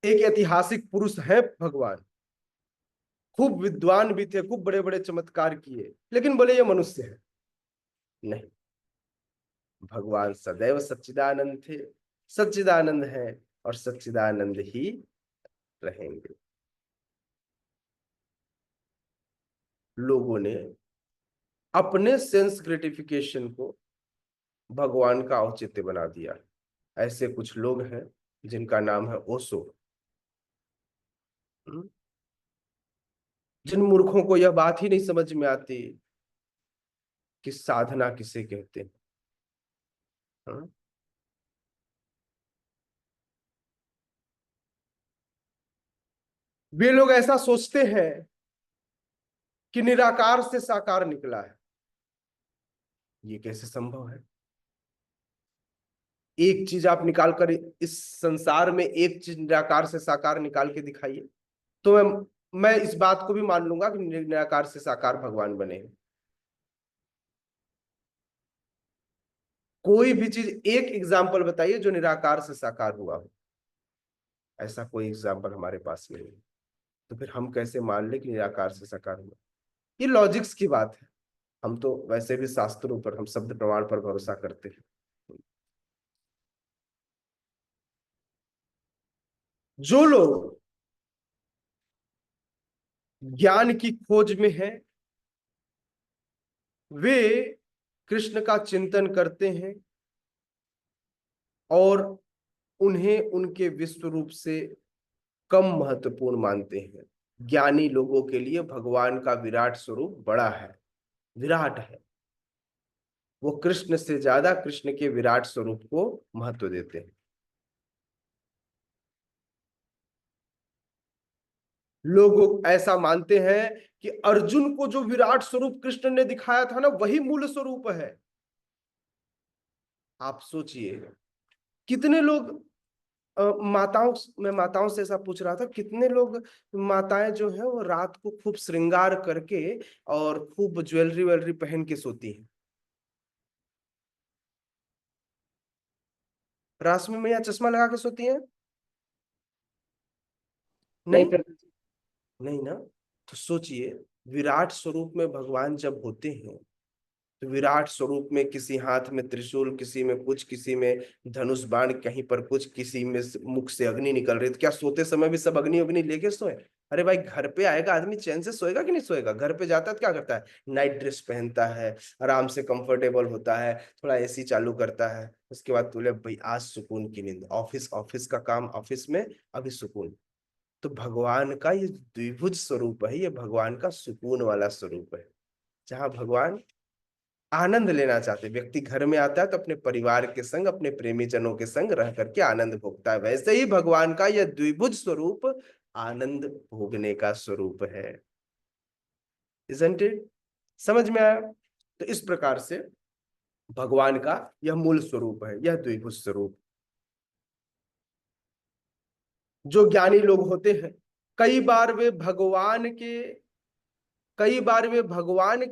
एक ऐतिहासिक पुरुष है भगवान, खूब विद्वान भी थे, खूब बड़े बड़े चमत्कार किए, लेकिन बोले ये मनुष्य है। नहीं, भगवान सदैव सच्चिदानंद थे, सच्चिदानंद है और सच्चिदानंद ही रहेंगे। लोगों ने अपने सेंस ग्रेटिफिकेशन को भगवान का औचित्य बना दिया। ऐसे कुछ लोग हैं जिनका नाम है ओशो। जिन मूर्खों को यह बात ही नहीं समझ में आती कि साधना किसे कहते हैं। हाँ? वे लोग ऐसा सोचते हैं कि निराकार से साकार निकला है। ये कैसे संभव है? एक चीज आप निकाल कर इस संसार में एक चीज निराकार से साकार निकाल के दिखाइए, तो मैं इस बात को भी मान लूंगा कि निराकार से साकार भगवान बने हैं। कोई भी चीज एक एग्जाम्पल बताइए जो निराकार से साकार हुआ हो। ऐसा कोई एग्जाम्पल हमारे पास नहीं है। तो फिर हम कैसे मान ले कि निराकार से साकार हुआ? ये लॉजिक्स की बात है। हम तो वैसे भी शास्त्रों पर, हम शब्द प्रमाण पर भरोसा करते हैं। जो लोग ज्ञान की खोज में हैं, वे कृष्ण का चिंतन करते हैं और उन्हें उनके विश्व रूप से कम महत्वपूर्ण मानते हैं। ज्ञानी लोगों के लिए भगवान का विराट स्वरूप बड़ा है, विराट है। वो कृष्ण से ज्यादा कृष्ण के विराट स्वरूप को महत्व देते हैं। लोग ऐसा मानते हैं कि अर्जुन को जो विराट स्वरूप कृष्ण ने दिखाया था ना, वही मूल स्वरूप है। आप सोचिए, कितने लोग माताओं से ऐसा पूछ रहा था, कितने लोग माताएं जो है वो रात को खूब श्रृंगार करके और खूब ज्वेलरी वेलरी पहन के सोती हैं। रात में मैया चश्मा लगा के सोती हैं? नहीं नहीं, प्रभु जी। नहीं ना। तो सोचिए, विराट स्वरूप में भगवान जब होते हैं, तो विराट स्वरूप में किसी हाथ में त्रिशूल, किसी में कुछ, किसी में धनुष बाण, कहीं पर कुछ, किसी में मुख से अग्नि निकल रही, तो क्या सोते समय भी सब अग्नि अग्नि लेके सोए? अरे भाई, घर पे आएगा आदमी चैन से सोएगा कि नहीं सोएगा? घर पे जाता है तो क्या करता है? नाइट ड्रेस पहनता है, आराम से कंफर्टेबल होता है, थोड़ा एसी चालू करता है, उसके बाद बोले भाई आज सुकून की नींद, ऑफिस ऑफिस का काम ऑफिस में, अभी सुकून। तो भगवान का ये द्विभुज स्वरूप है, ये भगवान का सुकून वाला स्वरूप है। जहां भगवान आनंद लेना चाहते, व्यक्ति घर में आता है तो अपने परिवार के संग, अपने प्रेमी जनों के संग रह करके आनंद भोगता है। वैसे ही भगवान का यह द्विभुज स्वरूप आनंद भोगने का स्वरूप है। Isn't it? समझ में आया? तो इस प्रकार से भगवान का यह मूल स्वरूप है, यह द्विभुज स्वरूप। जो ज्ञानी लोग होते हैं, कई बार वे भगवान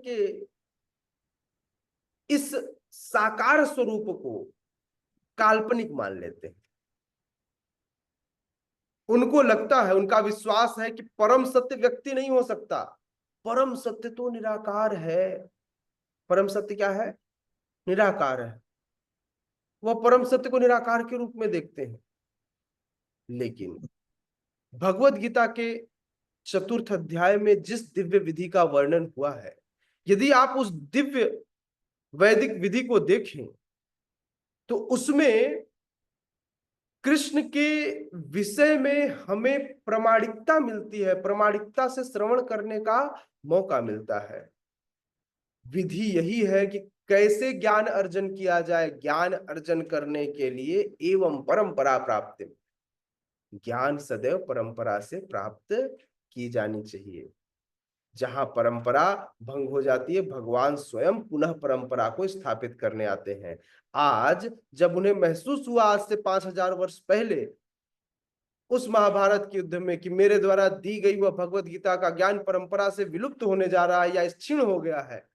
के इस साकार स्वरूप को काल्पनिक मान लेते हैं। उनको लगता है, उनका विश्वास है कि परम सत्य व्यक्ति नहीं हो सकता, परम सत्य तो निराकार है। परम सत्य क्या है? निराकार है। वह परम सत्य को निराकार के रूप में देखते हैं। लेकिन भगवत गीता के चतुर्थ अध्याय में जिस दिव्य विधि का वर्णन हुआ है, यदि आप उस दिव्य वैदिक विधि को देखें तो उसमें कृष्ण के विषय में हमें प्रामाणिकता मिलती है, प्रामाणिकता से श्रवण करने का मौका मिलता है। विधि यही है कि कैसे ज्ञान अर्जन किया जाए। ज्ञान अर्जन करने के लिए एवं परंपरा प्राप्त, ज्ञान सदैव परंपरा से प्राप्त की जानी चाहिए। जहां परंपरा भंग हो जाती है, भगवान स्वयं पुनः परंपरा को स्थापित करने आते हैं। आज जब उन्हें महसूस हुआ, आज से 5000 वर्ष पहले उस महाभारत के युद्ध में, कि मेरे द्वारा दी गई वह भगवत गीता का ज्ञान परंपरा से विलुप्त होने जा रहा है या क्षीण हो गया है,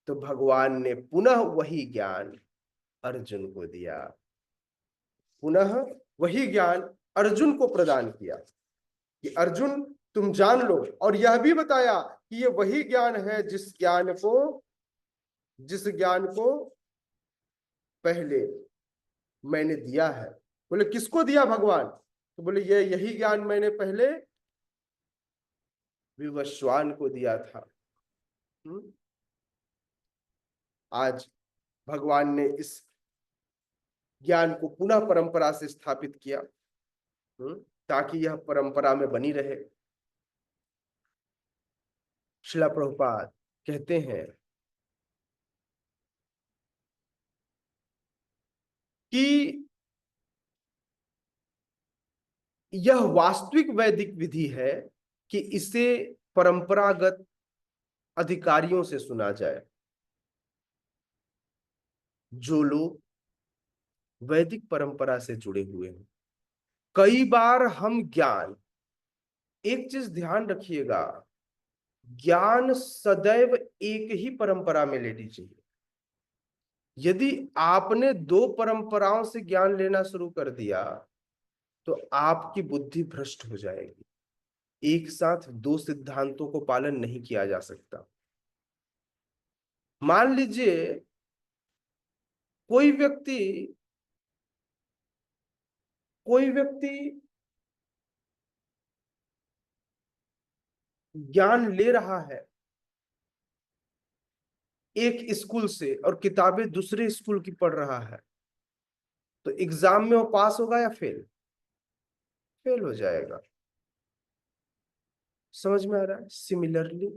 तो भगवान ने पुनः वही ज्ञान अर्जुन को दिया, पुनः वही ज्ञान अर्जुन को प्रदान किया कि अर्जुन तुम जान लो। और यह भी बताया कि ये वही ज्ञान है जिस ज्ञान को पहले मैंने दिया है। बोले किसको दिया भगवान? तो बोले यही ज्ञान मैंने पहले विवस्वान को दिया था। आज भगवान ने इस ज्ञान को पुनः परंपरा से स्थापित किया ताकि यह परंपरा में बनी रहे। श्रील प्रभुपाद कहते हैं कि यह वास्तविक वैदिक विधि है कि इसे परंपरागत अधिकारियों से सुना जाए। जो लोग वैदिक परंपरा से जुड़े हुए हैं, कई बार हम ज्ञान, एक चीज ध्यान रखिएगा, ज्ञान सदैव एक ही परंपरा में लेनी चाहिए। यदि आपने दो परंपराओं से ज्ञान लेना शुरू कर दिया तो आपकी बुद्धि भ्रष्ट हो जाएगी। एक साथ दो सिद्धांतों को पालन नहीं किया जा सकता। मान लीजिए कोई व्यक्ति ज्ञान ले रहा है एक स्कूल से और किताबें दूसरे स्कूल की पढ़ रहा है, तो एग्जाम में वो पास होगा या फेल? फेल हो जाएगा। समझ में आ रहा है? सिमिलरली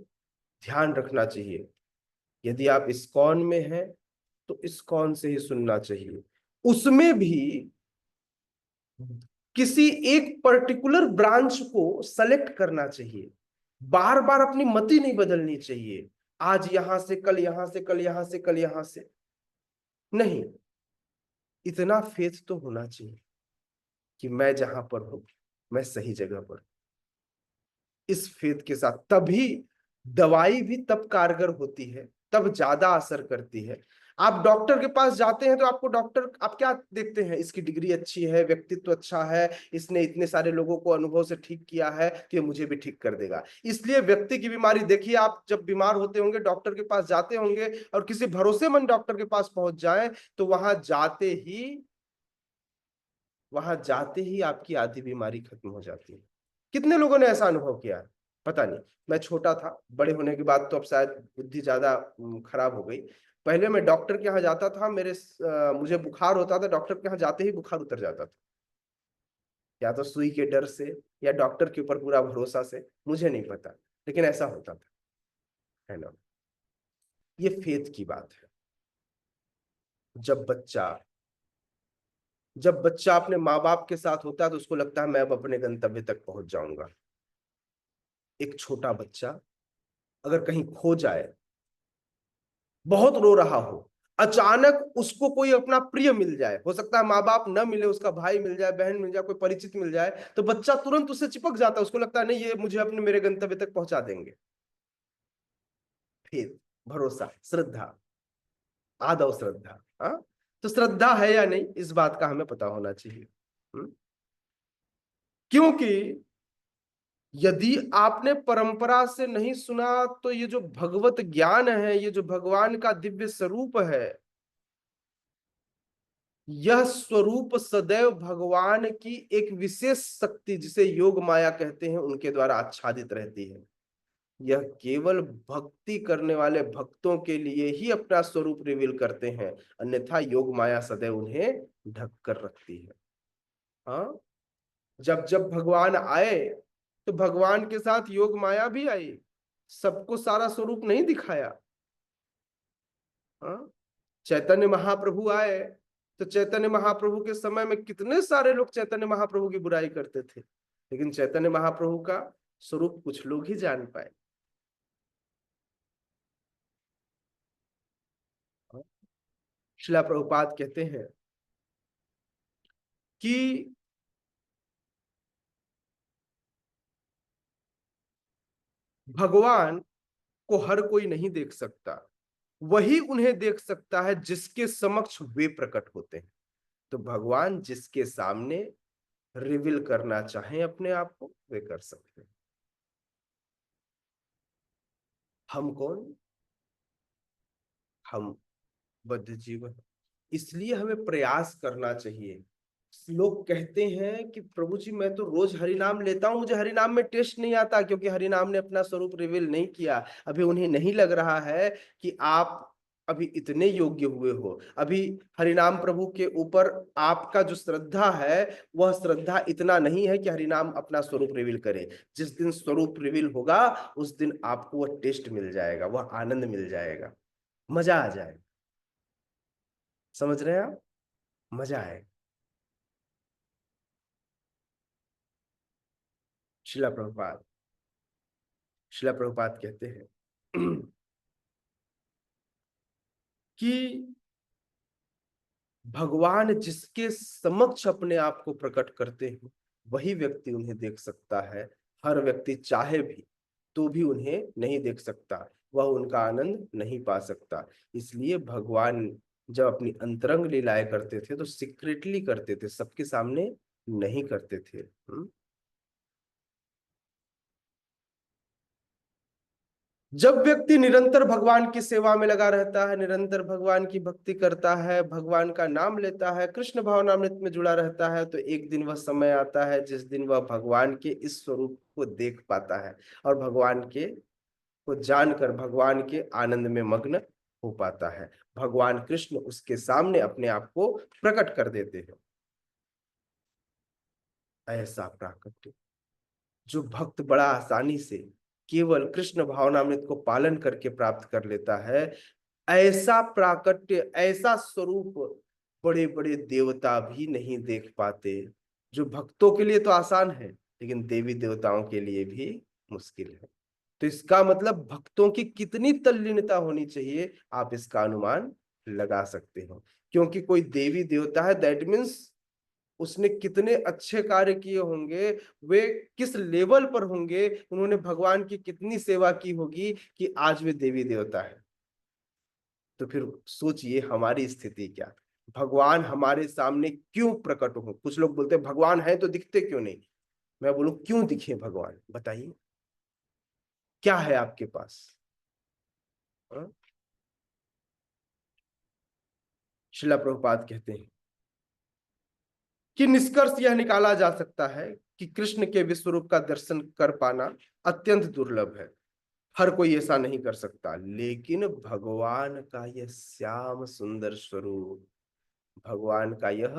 ध्यान रखना चाहिए, यदि आप इस्कॉन में हैं तो इस्कॉन से ही सुनना चाहिए। उसमें भी किसी एक पर्टिकुलर ब्रांच को सेलेक्ट करना चाहिए। बार बार अपनी मति नहीं बदलनी चाहिए, आज यहां से कल यहां से, कल यहां से, कल यहां से नहीं। इतना फेथ तो होना चाहिए कि मैं जहां पर हूं मैं सही जगह पर। इस फेथ के साथ तभी दवाई भी तब कारगर होती है, तब ज्यादा असर करती है। आप डॉक्टर के पास जाते हैं तो आपको डॉक्टर, आप क्या देखते हैं? इसकी डिग्री अच्छी है, व्यक्तित्व अच्छा है, इसने इतने सारे लोगों को अनुभव से ठीक किया है, तो ये मुझे भी ठीक कर देगा। इसलिए व्यक्ति की बीमारी देखिए, आप जब बीमार होते होंगे डॉक्टर के पास जाते होंगे और किसी भरोसेमंद डॉक्टर के पास पहुंच जाए तो वहां जाते ही आपकी आधी बीमारी खत्म हो जाती है। कितने लोगों ने ऐसा अनुभव किया है? पता नहीं। मैं छोटा था, बड़े होने के बाद तो अब शायद बुद्धि ज्यादा खराब हो गई। पहले मैं डॉक्टर के यहाँ जाता था, मुझे बुखार होता था, डॉक्टर के यहाँ जाते ही बुखार उतर जाता था, या तो सुई के डर से या डॉक्टर के ऊपर पूरा भरोसा से, मुझे नहीं पता, लेकिन ऐसा होता था, है ना? ये फेथ की बात है। जब बच्चा अपने माँ बाप के साथ होता है तो उसको लगता है मैं अब अपने गंतव्य तक पहुंच जाऊंगा। एक छोटा बच्चा अगर कहीं खो जाए, बहुत रो रहा हो, अचानक उसको कोई अपना प्रिय मिल जाए, हो सकता है माँ बाप न मिले, उसका भाई मिल जाए, बहन मिल जाए, कोई परिचित मिल जाए, तो बच्चा तुरंत उससे चिपक जाता है, उसको लगता है नहीं ये मुझे अपने मेरे गंतव्य तक पहुंचा देंगे। फिर भरोसा, श्रद्धा, आदव श्रद्धा। हाँ, तो श्रद्धा है या नहीं इस बात का हमें पता होना चाहिए। क्योंकि यदि आपने परंपरा से नहीं सुना तो ये जो भगवत ज्ञान है, ये जो भगवान का दिव्य स्वरूप है, यह स्वरूप सदैव भगवान की एक विशेष शक्ति जिसे योग माया कहते हैं उनके द्वारा आच्छादित रहती है। यह केवल भक्ति करने वाले भक्तों के लिए ही अपना स्वरूप रिवील करते हैं, अन्यथा योग माया सदैव उन्हें ढक कर रखती है। हाँ, जब जब भगवान आए तो भगवान के साथ योग माया भी आई, सबको सारा स्वरूप नहीं दिखाया। हाँ, चैतन्य महाप्रभु आए तो चैतन्य महाप्रभु के समय में कितने सारे लोग चैतन्य महाप्रभु की बुराई करते थे, लेकिन चैतन्य महाप्रभु का स्वरूप कुछ लोग ही जान पाए। श्रील प्रभुपाद कहते हैं कि भगवान को हर कोई नहीं देख सकता, वही उन्हें देख सकता है जिसके समक्ष वे प्रकट होते हैं। तो भगवान जिसके सामने रिवील करना चाहें अपने आप को, वे कर सकते हैं। हम कौन? हम बद्ध जीवन। इसलिए हमें प्रयास करना चाहिए। लोग कहते हैं कि प्रभु जी मैं तो रोज हरि नाम लेता हूं, मुझे हरि नाम में टेस्ट नहीं आता, क्योंकि हरि नाम ने अपना स्वरूप रिवील नहीं किया। अभी उन्हें नहीं लग रहा है कि आप अभी इतने योग्य हुए हो, अभी हरिनाम प्रभु के ऊपर आपका जो श्रद्धा है वह श्रद्धा इतना नहीं है कि हरिनाम अपना स्वरूप रिवील करे। जिस दिन स्वरूप रिवील होगा उस दिन आपको वह टेस्ट मिल जाएगा, वह आनंद मिल जाएगा, मजा आ जाएगा। समझ रहे हैं आप? मजा आएगा। शिला प्रभुपाद कहते हैं कि भगवान जिसके समक्ष अपने आप को प्रकट करते हैं वही व्यक्ति उन्हें देख सकता है। हर व्यक्ति चाहे भी तो भी उन्हें नहीं देख सकता, वह उनका आनंद नहीं पा सकता। इसलिए भगवान जब अपनी अंतरंग लीलाएं करते थे तो सीक्रेटली करते थे, सबके सामने नहीं करते थे। जब व्यक्ति निरंतर भगवान की सेवा में लगा रहता है, निरंतर भगवान की भक्ति करता है, भगवान का नाम लेता है, कृष्ण भावनामृत में जुड़ा रहता है, तो एक दिन वह समय आता है जिस दिन वह भगवान के इस स्वरूप को देख पाता है और भगवान के को जानकर भगवान के आनंद में मग्न हो पाता है। भगवान कृष्ण उसके सामने अपने आप को प्रकट कर देते हैं। ऐसा प्राकट्य जो भक्त बड़ा आसानी से केवल कृष्ण भावनामृत को पालन करके प्राप्त कर लेता है, ऐसा प्राकट्य, ऐसा स्वरूप बड़े बड़े देवता भी नहीं देख पाते। जो भक्तों के लिए तो आसान है लेकिन देवी देवताओं के लिए भी मुश्किल है। तो इसका मतलब भक्तों की कितनी तल्लीनता होनी चाहिए आप इसका अनुमान लगा सकते हो। क्योंकि कोई देवी देवता है दैट मीन्स उसने कितने अच्छे कार्य किए होंगे, वे किस लेवल पर होंगे, उन्होंने भगवान की कितनी सेवा की होगी कि आज वे देवी देवता है। तो फिर सोचिए हमारी स्थिति क्या, भगवान हमारे सामने क्यों प्रकट हो। कुछ लोग बोलते हैं भगवान है तो दिखते क्यों नहीं। मैं बोलूं क्यों दिखे भगवान, बताइए क्या है आपके पास? श्रील प्रभुपाद कहते हैं कि निष्कर्ष यह निकाला जा सकता है कि कृष्ण के विश्वरूप का दर्शन कर पाना अत्यंत दुर्लभ है, हर कोई ऐसा नहीं कर सकता। लेकिन भगवान का यह श्याम सुंदर स्वरूप, भगवान का यह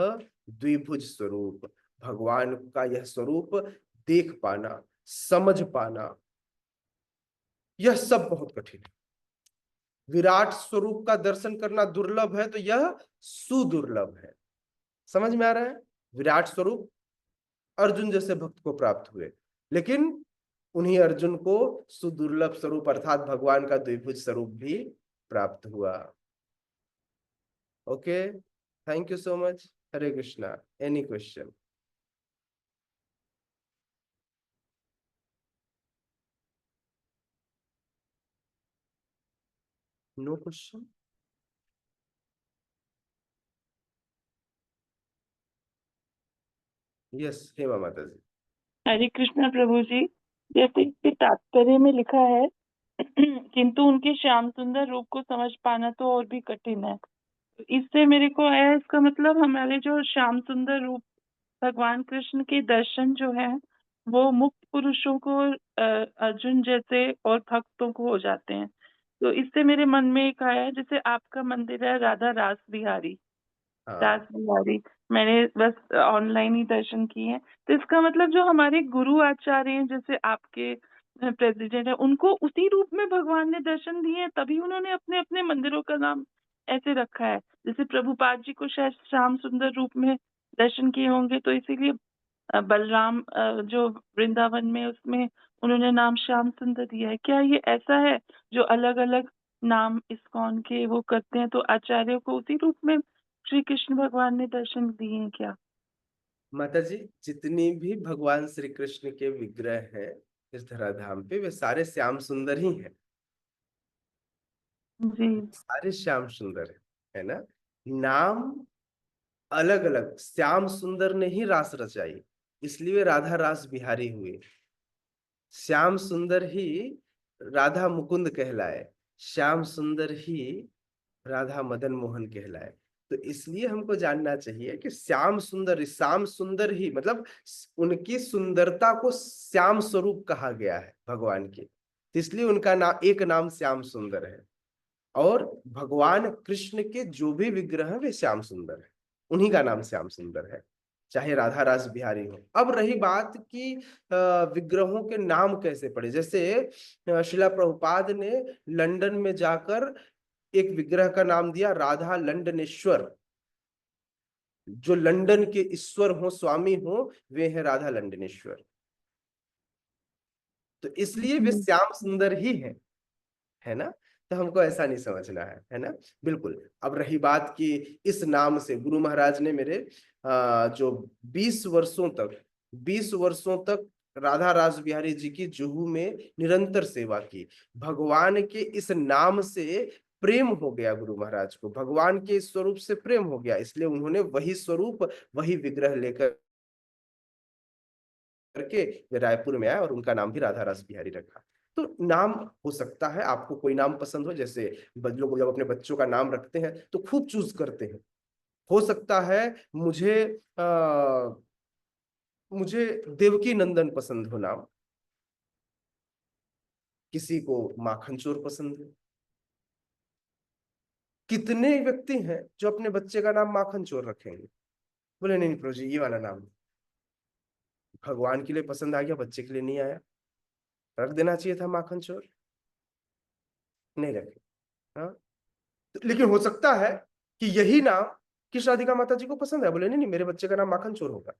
द्विभुज स्वरूप, भगवान का यह स्वरूप देख पाना, समझ पाना, यह सब बहुत कठिन है। विराट स्वरूप का दर्शन करना दुर्लभ है तो यह सुदुर्लभ है। समझ में आ रहा है? विराट स्वरूप अर्जुन जैसे भक्त को प्राप्त हुए, लेकिन उन्हीं अर्जुन को सुदुर्लभ स्वरूप अर्थात भगवान का द्विभुज स्वरूप भी प्राप्त हुआ। Okay, thank you so much. Hare Krishna. Any question? No question? Yes, Hema माता जी। हरे कृष्णा प्रभु जी। जैसे कि तात्पर्य में लिखा है किंतु उनके श्याम सुंदर रूप को समझ पाना तो और भी कठिन है। इससे मेरे को आया, इसका मतलब हमारे जो श्याम सुंदर रूप भगवान कृष्ण के दर्शन जो है वो मुक्त पुरुषों को, अर्जुन जैसे और भक्तों को हो जाते हैं। तो इससे मेरे मन में एक आया, जैसे आपका मंदिर है राधा रास बिहारी, हाँ, रास बिहारी, मैंने बस ऑनलाइन ही दर्शन किए हैं। तो इसका मतलब जो हमारे गुरु आचार्य हैं, जैसे आपके प्रेसिडेंट है, उनको उसी रूप में भगवान ने दर्शन दिए हैं, तभी उन्होंने अपने अपने मंदिरों का नाम ऐसे रखा है। जैसे प्रभुपाद जी को शायद श्याम सुंदर रूप में दर्शन किए होंगे, तो इसीलिए बलराम जो वृंदावन में, उसमें उन्होंने नाम श्याम सुंदर दिया है। क्या ये ऐसा है जो अलग अलग नाम इस्कॉन के वो करते हैं, तो आचार्यों को उसी रूप में श्री कृष्ण भगवान ने दर्शन दिए हैं क्या? माता जी, जितनी भी भगवान श्री कृष्ण के विग्रह हैं इस धराधाम पे, वे सारे श्याम सुंदर ही हैं। जी सारे श्याम सुंदर है ना। नाम अलग अलग, श्याम सुंदर ने ही रास रचाई, इसलिए वे राधा रास बिहारी हुए। श्याम सुंदर ही राधा मुकुंद कहलाए, श्याम सुंदर ही राधा मदन मोहन कहलाए। तो इसलिए हमको जानना चाहिए कि श्याम सुंदर ही मतलब उनकी सुंदरता को श्याम स्वरूप कहा गया है भगवान के, तो इसलिए उनका नाम, एक नाम श्याम सुंदर है। और भगवान कृष्ण के जो भी विग्रह हैं वे श्याम सुंदर है, उन्हीं का नाम श्याम सुंदर है, चाहे राधा रास बिहारी हो। अब रही बात कि विग्रहों के नाम कैसे पड़े। जैसे शिला प्रभुपाद ने लंदन में जाकर एक विग्रह का नाम दिया राधा लंडनेश्वर। जो लंदन के ईश्वर हो, स्वामी हो, वे है राधा लंडनेश्वर। तो इसलिए वे श्याम सुंदर ही है ना। तो हमको ऐसा नहीं समझना है ना। बिल्कुल। अब रही बात कि इस नाम से गुरु महाराज ने मेरे जो 20 वर्षों तक राधा रास बिहारी जी की जुहू में निरंतर सेवा की। भगवान के इस नाम से प्रेम हो गया गुरु महाराज को, भगवान के इस स्वरूप से प्रेम हो गया, इसलिए उन्होंने वही स्वरूप, वही विग्रह लेकर करके वे रायपुर में आए और उनका नाम भी राधा रास बिहारी रखा। तो नाम हो सकता है आपको कोई नाम पसंद हो, जैसे लोग जब अपने बच्चों का नाम रखते हैं तो खूब चूज करते हैं। हो सकता है मुझे देवकी नंदन पसंद हो नाम, किसी को माखन चोर पसंद है। कितने व्यक्ति हैं जो अपने बच्चे का नाम माखन चोर रखेंगे, बोले नहीं प्रभु जी ये वाला नाम भगवान के लिए पसंद आ गया, बच्चे के लिए नहीं आया, रख देना चाहिए था माखन चोर, नहीं रखे। हाँ, लेकिन हो सकता है कि यही नाम किस राधिका माता जी को पसंद है, बोले नहीं नहीं मेरे बच्चे का नाम माखन चोर होगा।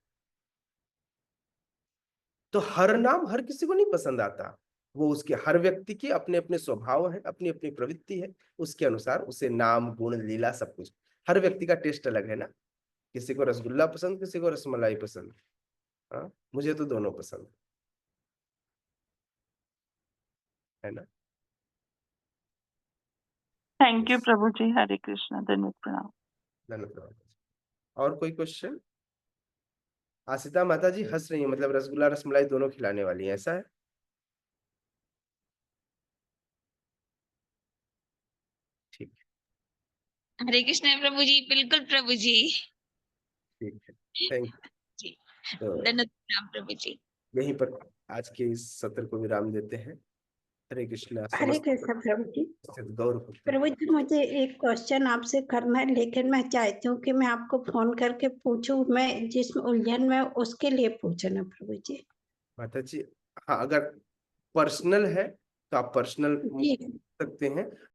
तो हर नाम हर किसी को नहीं पसंद आता, वो उसके हर व्यक्ति की अपने अपने स्वभाव है, अपनी अपनी प्रवृत्ति है, उसके अनुसार उसे नाम गुण लीला सब कुछ, हर व्यक्ति का टेस्ट अलग है ना। किसी को रसगुल्ला पसंद, किसी को रसमलाई पसंद। हाँ, मुझे तो दोनों पसंद है ना। थैंक यू प्रभु जी। हरे कृष्णा। धन्यवाद। प्रणाम। धन्यवाद। और कोई क्वेश्चन? आशिता माता जी हंस रही है, मतलब रसगुल्ला रसमलाई दोनों खिलाने वाली है, ऐसा है? ठीक हरे कृष्ण प्रभु जी, बिल्कुल प्रभु जी। ठीक है, थैंक जी, यू। तो धन्यवाद प्रणाम प्रभु जी। यहीं पर आज के इस सत्र को विराम देते हैं। हरे कृष्णा। हरे समस्त कृष्ण प्रभु जी। गौर भक्ति। प्रभु जी, मुझे एक क्वेश्चन आपसे करना है, लेकिन मैं चाहती हूँ कि मैं आपको फोन करके पूछूं। मैं जिस उलझन में उसके लिए पूछना प्रभु जी। माता जी हाँ, अगर पर्सनल है तो आप पर्सनल जी सकते हैं।